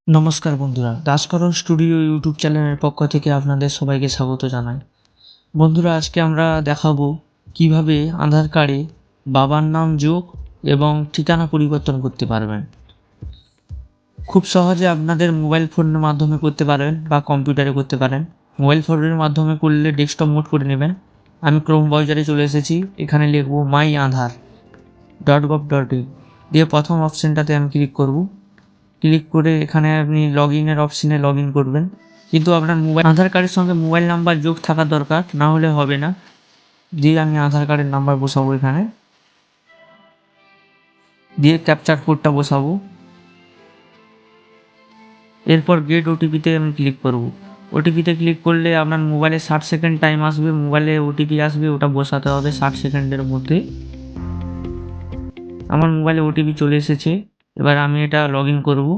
নমস্কার বন্ধুরা, দাসকরণ studio YouTube চ্যানেলের পক্ষ থেকে আপনাদের সবাইকে স্বাগত জানাই। বন্ধুরা, আজকে আমরা দেখাবো কিভাবে আধার কার্ডে বাবার নাম যোগ এবং ঠিকানা পরিবর্তন করতে পারবেন। খুব সহজে আপনাদের মোবাইল ফোনের মাধ্যমে করতে পারেন বা কম্পিউটারে করতে পারেন। মোবাইল ফোনের মাধ্যমে করলে ডেস্কটপ মোড করে নেবেন। আমি ক্রোম ব্রাউজারে চলে এসেছি। এখানে লিখব myAadhar.gov.in দিয়ে প্রথম অপশানটাতে আমি ক্লিক করব। ক্লিক করে এখানে আপনি লগইনের অপশনে লগ ইন করবেন, কিন্তু আপনার আধার কার্ডের সঙ্গে মোবাইল নাম্বার যোগ থাকা দরকার, না হলে হবে না। দিয়ে আমি আধার কার্ডের নাম্বার বসাবো এখানে, দিয়ে ক্যাপচার কোডটা বসাবো। এরপর গেট ওটিপিতে আমি ক্লিক করব। ওটিপিতে ক্লিক করলে আপনার মোবাইলে 60 সেকেন্ড টাইম আসবে, মোবাইলে ওটিপি আসবে, ওটা বসাতে হবে 60 সেকেন্ডের মধ্যে। আমার মোবাইলে ওটিপি চলে এসেছে, এবার আমি এটা লগ ইন করবো।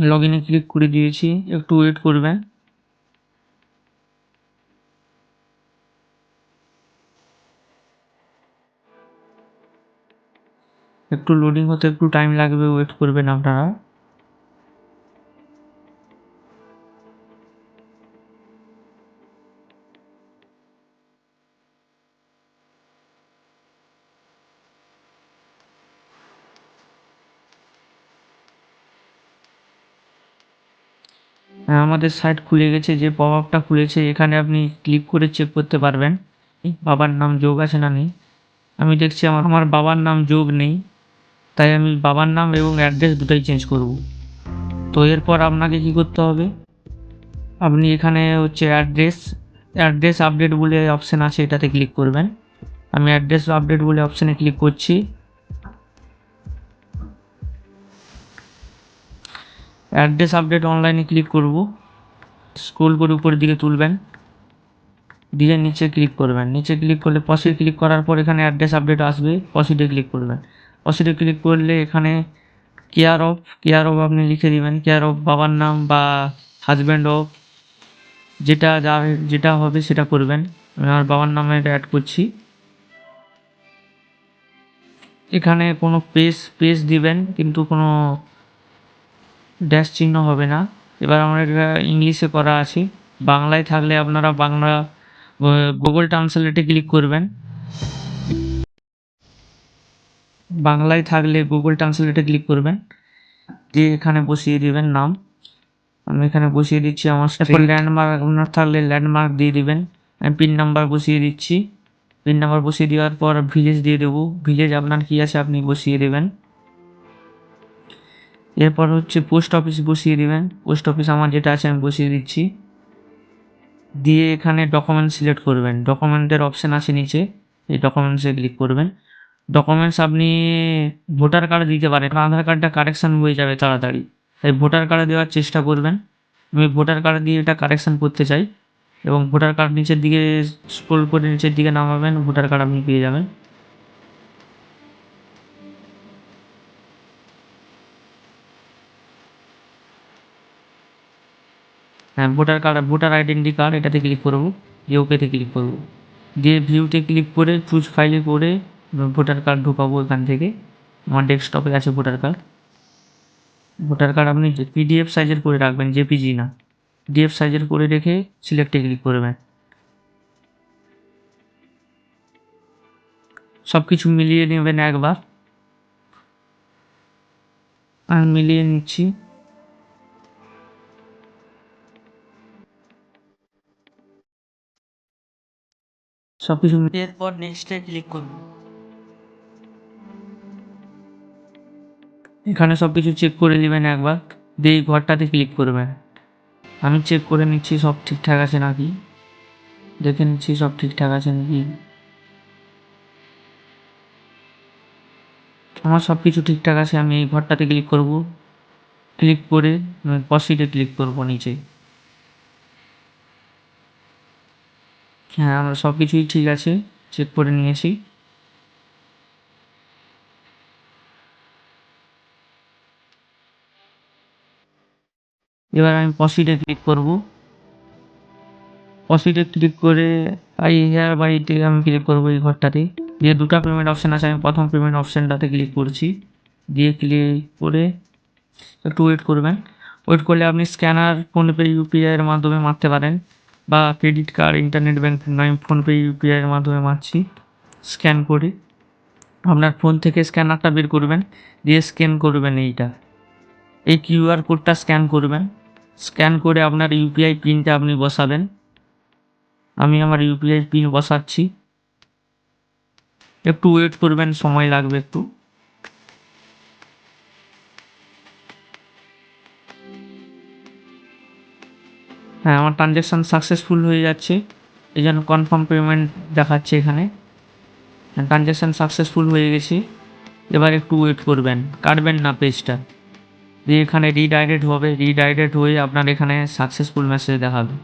লগ ইনে ক্লিক করে দিয়েছি, একটু ওয়েট করবেন। একটু লোডিং হতে একটু টাইম লাগবে, ওয়েট করবেন আপনারা। আমাদের সাইট খুলে গেছে, যে পপ আপটা খুলেছে এখানে আপনি ক্লিক করে চেক করতে পারবেন বাবার নাম যোগ আছে না নেই। আমি দেখছি আমার বাবার নাম যোগ নেই, তাই আমি বাবার নাম এবং অ্যাড্রেস দুটোই চেঞ্জ করব। তো এরপর আপনাকে কি করতে হবে, আপনি এখানে হচ্ছে অ্যাড্রেস আপডেট বলে অপশান আছে, এটাতে ক্লিক করবেন। আমি অ্যাড্রেস আপডেট বলে অপশানে ক্লিক করছি। অ্যাড্রেস আপডেট অনলাইনে ক্লিক করব। স্ক্রল করে উপরের দিকে তুলবেন, দিয়ে নিচে ক্লিক করবেন। নিচে ক্লিক করলে প্রসিড ক্লিক করার পর এখানে অ্যাড্রেস আপডেট আসবে, প্রসিডে ক্লিক করবেন। প্রসিডে ক্লিক করলে এখানে কেয়ার অফ আপনি লিখে দিবেন, কেয়ার অফ বাবার নাম বা হাজব্যান্ড অফ, যেটা হবে সেটা করবেন। আমি আমার বাবার নামে এটা অ্যাড করছি। এখানে কোনো পেজ দিবেন, কিন্তু কোনো ড্যাশ চিহ্ন হবে না। এবার আমার এটা ইংলিশে করা আছে, বাংলায় থাকলে আপনারা বাংলা গুগল ট্রান্সলেটে ক্লিক করবেন। বাংলায় থাকলে গুগল ট্রান্সলেটে ক্লিক করবেন, দিয়ে এখানে বসিয়ে দিবেন নাম। আমি এখানে বসিয়ে দিচ্ছি আমার ল্যান্ডমার্ক আপনার থাকলে ল্যান্ডমার্ক দিয়ে দিবেন। আমি পিন নাম্বার বসিয়ে দিচ্ছি। পিন নাম্বার বসিয়ে দেওয়ার পর ভিলেজ দিয়ে দেবো, ভিলেজ আপনার কী আছে আপনি বসিয়ে দেবেন। এরপর হচ্ছে পোস্ট অফিস বসিয়ে দেবেন, পোস্ট অফিস আমার যেটা আছে আমি বসিয়ে দিচ্ছি। দিয়ে এখানে ডকুমেন্টস সিলেক্ট করবেন, ডকুমেন্টের অপশান আছে নিচে, এই ডকুমেন্টসে ক্লিক করবেন। ডকুমেন্টস আপনি ভোটার কার্ড দিতে পারেন, আধার কার্ডটা কারেকশান হয়ে যাবে তাড়াতাড়ি, তাই ভোটার কার্ডে দেওয়ার চেষ্টা করবেন। আমি ভোটার কার্ড দিয়ে এটা কারেকশান করতে চাই, এবং ভোটার কার্ড নিচের দিকে স্ক্রল করে নিচের দিকে নামাবেন, ভোটার কার্ড আপনি পেয়ে যাবেন। হ্যাঁ, ভোটার আইডেন্টি কার্ড, এটাতে ক্লিক করবো, দিয়ে ওকেতে ক্লিক করবো, দিয়ে ভিউতে ক্লিক করে চুজ ফাইলে করে ভোটার কার্ড ঢোকাবো। এখান থেকে আমার ডেস্কটপে আছে ভোটার কার্ড আপনি পিডিএফ সাইজের করে রাখবেন, জেপিজি না, পিডিএফ সাইজের করে রেখে সিলেক্টে ক্লিক করবেন। সব কিছু মিলিয়ে নেবেন একবার। আমি মিলিয়ে নিচ্ছি। সব কিছু এরপর নেক্সটে ক্লিক করব। এখানে সব কিছু চেক করে নেবেন একবার, দিয়ে এই ঘরটাতে ক্লিক করবেন। আমি চেক করে নিচ্ছি সব ঠিকঠাক আছে নাকি, দেখে নিচ্ছি সব ঠিকঠাক আছে নাকি। আমার সব কিছু ঠিকঠাক আছে, আমি এই ঘরটাতে ক্লিক করব। ক্লিক করে প্রসিডে ক্লিক করব নিচে। হ্যাঁ, আমার সব কিছুই ঠিক আছে, চেক করে নিয়েছি। এবার আমি প্রসিডে ক্লিক করব। প্রসিডে ক্লিক করে আই হেয়ার বাইতে আমি ক্লিক করবো এই ঘরটাতে। দিয়ে দুটো পেমেন্ট অপশান আছে, আমি প্রথম পেমেন্ট অপশানটাতে ক্লিক করছি। দিয়ে ক্লিক করে একটু ওয়েট করবেন। ওয়েট করলে আপনি স্ক্যানার ফোনপে ইউপিআইয়ের মাধ্যমে মারতে পারেন, বা ক্রেডিট কার্ড, ইন্টারনেট ব্যাঙ্কিং, আমি ফোনপে ইউপিআইয়ের মাধ্যমে মারছি। স্ক্যান করে আপনার ফোন থেকে স্ক্যানারটা বের করবেন, দিয়ে স্ক্যান করবেন এই কিউআর কোডটা স্ক্যান করবেন। স্ক্যান করে আপনার ইউপিআই পিনটা আপনি বসাবেন। আমি আমার ইউপিআই পিন বসাচ্ছি। একটু ওয়েট করবেন, সময় লাগবে একটু। হ্যাঁ, আমার ট্রানজ্যাকশান সাকসেসফুল হয়ে যাচ্ছে, এই জন্য কনফার্ম পেমেন্ট দেখাচ্ছে এখানে। ট্রানজ্যাকশান সাকসেসফুল হয়ে গেছে। এবার একটু ওয়েট করবেন, কাটবেন না পেজটা। দিয়ে এখানে রিডাইরেক্ট হবে, রিডাইরেক্ট হয়ে আপনার এখানে সাকসেসফুল মেসেজ দেখাবে।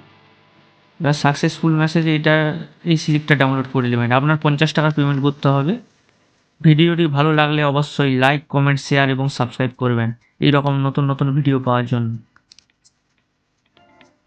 এবার সাকসেসফুল মেসেজ এই স্লিপটা ডাউনলোড করে নেবেন। আপনার 50 টাকা পেমেন্ট করতে হবে। ভিডিওটি ভালো লাগলে অবশ্যই লাইক, কমেন্ট, শেয়ার এবং সাবস্ক্রাইব করবেন এই রকম নতুন নতুন ভিডিও পাওয়ার জন্য।